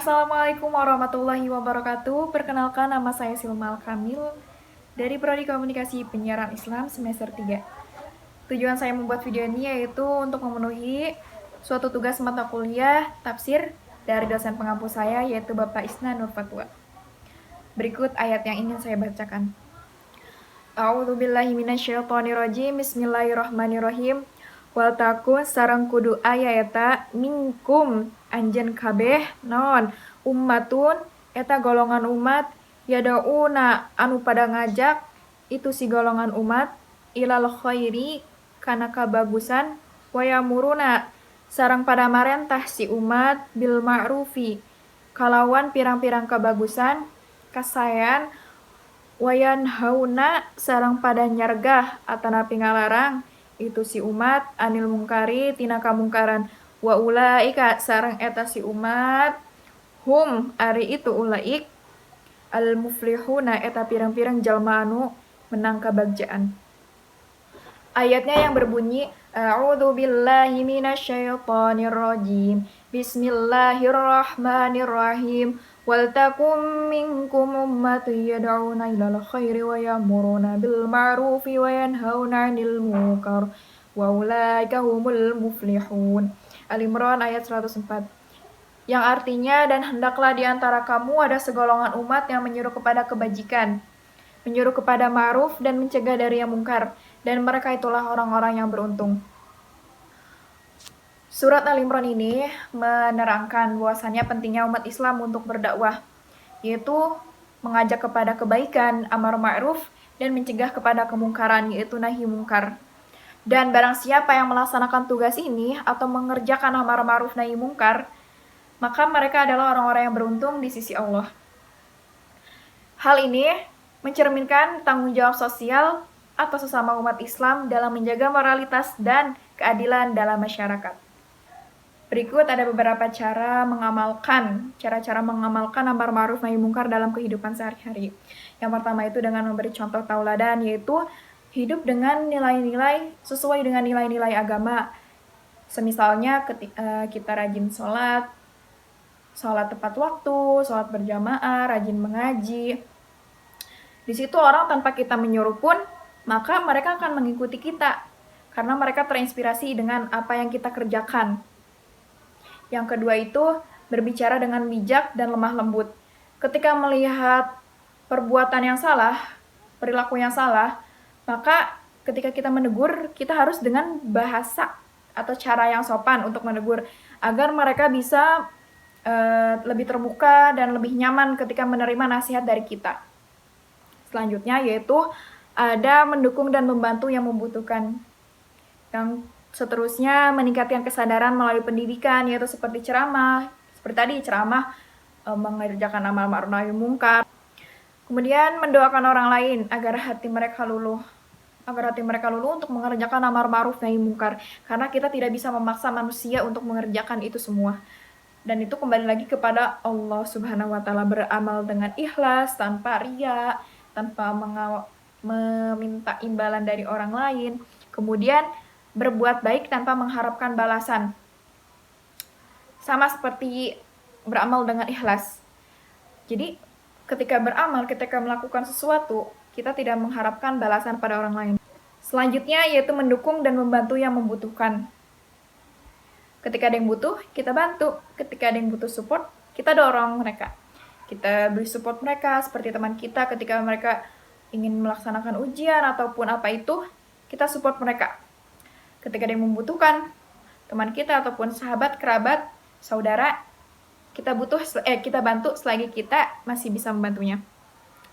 Assalamualaikum warahmatullahi wabarakatuh. Perkenalkan, nama saya Silmal Kamil dari Prodi Komunikasi Penyiaran Islam semester 3. Tujuan saya membuat video ini yaitu untuk memenuhi suatu tugas mata kuliah tafsir dari dosen pengampu saya yaitu Bapak Isna Nur Fatwa. Berikut ayat yang ingin saya bacakan. A'udzubillahi minasyaitonirrajim. Bismillahirrahmanirrahim. Wal takun sareng kudu aya eta minkum anjeun kabeh naon ummatun eta golongan umat yadauna anu pada ngajak itu si golongan umat ilal khairi kana kabagusan wayamuruna sareng pada marentah si umat bil ma'rufi kalawan pirang-pirang kabagusan kasayan wayan hauna sareng pada nyargah atanapi ngalarang itu si umat anil mungkari tina kamungkaran wa ulaika sareng eta si umat hum ari itu ulaik al muflihuna eta pirang-pirang jalma anu menang kabagjaan. Ayatnya yang berbunyi A'udzu billahi minasyaitonir rajim. Bismillahirrahmanirrahim. Wal takum minkum ummatun yad'una ilal khairi wa ya'muruna bil ma'rufi wa yanhauna 'anil munkar wa ulaika humul muflihun. Al-Imran ayat 104. Yang artinya, dan hendaklah di antara kamu ada segolongan umat yang menyuruh kepada kebajikan, menyuruh kepada ma'ruf dan mencegah dari yang mungkar, dan mereka itulah orang-orang yang beruntung. Surat Al-Imran ini menerangkan bahwasannya pentingnya umat Islam untuk berdakwah, yaitu mengajak kepada kebaikan, amar ma'ruf, dan mencegah kepada kemungkaran, yaitu nahi mungkar. Dan barang siapa yang melaksanakan tugas ini atau mengerjakan amar ma'ruf nahi mungkar, maka mereka adalah orang-orang yang beruntung di sisi Allah. Hal ini mencerminkan tanggung jawab sosial atau sesama umat Islam dalam menjaga moralitas dan keadilan dalam masyarakat. Berikut ada beberapa cara mengamalkan amar ma'ruf nahi mungkar dalam kehidupan sehari-hari. Yang pertama itu dengan memberi contoh tauladan, yaitu hidup dengan nilai-nilai sesuai dengan nilai-nilai agama. Semisalnya kita rajin sholat tepat waktu, sholat berjamaah, rajin mengaji. Di situ orang tanpa kita menyuruh pun, maka mereka akan mengikuti kita, karena mereka terinspirasi dengan apa yang kita kerjakan. Yang kedua itu, berbicara dengan bijak dan lemah lembut. Ketika melihat perbuatan yang salah, perilaku yang salah, maka ketika kita menegur, kita harus dengan bahasa atau cara yang sopan untuk menegur, agar mereka bisa lebih terbuka dan lebih nyaman ketika menerima nasihat dari kita. Selanjutnya yaitu ada mendukung dan membantu yang membutuhkan. Yang seterusnya meningkatkan kesadaran melalui pendidikan, yaitu seperti ceramah, mengerjakan amal ma'ruf nahi mungkar. Kemudian mendoakan orang lain agar hati mereka luluh untuk mengerjakan amar ma'ruf nahi mungkar, karena kita tidak bisa memaksa manusia untuk mengerjakan itu semua. Dan itu kembali lagi kepada Allah Subhanahu wa Ta'ala, beramal dengan ikhlas, tanpa riya, tanpa meminta imbalan dari orang lain. Kemudian berbuat baik tanpa mengharapkan balasan. Sama seperti beramal dengan ikhlas. Jadi ketika beramal, ketika melakukan sesuatu, kita tidak mengharapkan balasan pada orang lain. Selanjutnya yaitu mendukung dan membantu yang membutuhkan. Ketika ada yang butuh, kita bantu. Ketika ada yang butuh support, kita dorong mereka. Kita beri support mereka, seperti teman kita ketika mereka ingin melaksanakan ujian ataupun apa itu, kita support mereka. Ketika ada yang membutuhkan, teman kita ataupun sahabat, kerabat, saudara, kita bantu selagi kita masih bisa membantunya.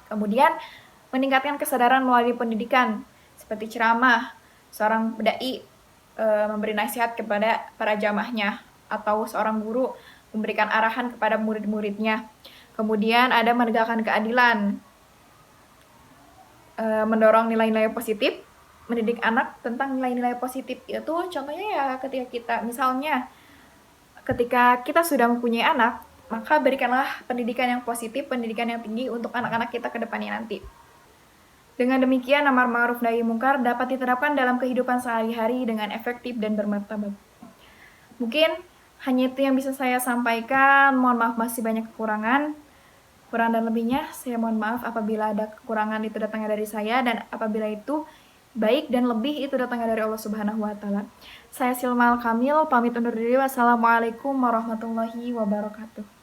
Kemudian, meningkatkan kesadaran melalui pendidikan, seperti ceramah, seorang dai memberi nasihat kepada para jamaahnya, atau seorang guru memberikan arahan kepada murid-muridnya. Kemudian ada menegakkan keadilan, mendorong nilai-nilai positif, mendidik anak tentang nilai-nilai positif. Itu contohnya ya ketika kita sudah mempunyai anak, maka berikanlah pendidikan yang positif, pendidikan yang tinggi untuk anak-anak kita ke depannya nanti. Dengan demikian, amar ma'ruf nahi mungkar dapat diterapkan dalam kehidupan sehari-hari dengan efektif dan bermartabat. Mungkin Hanya itu yang bisa saya sampaikan, mohon maaf masih banyak kekurangan. Kurang dan lebihnya saya mohon maaf apabila ada kekurangan itu datangnya dari saya, dan apabila itu baik dan lebih itu datangnya dari Allah Subhanahu wa taala. Saya Silma Al Kamil pamit undur diri. Wassalamualaikum warahmatullahi wabarakatuh.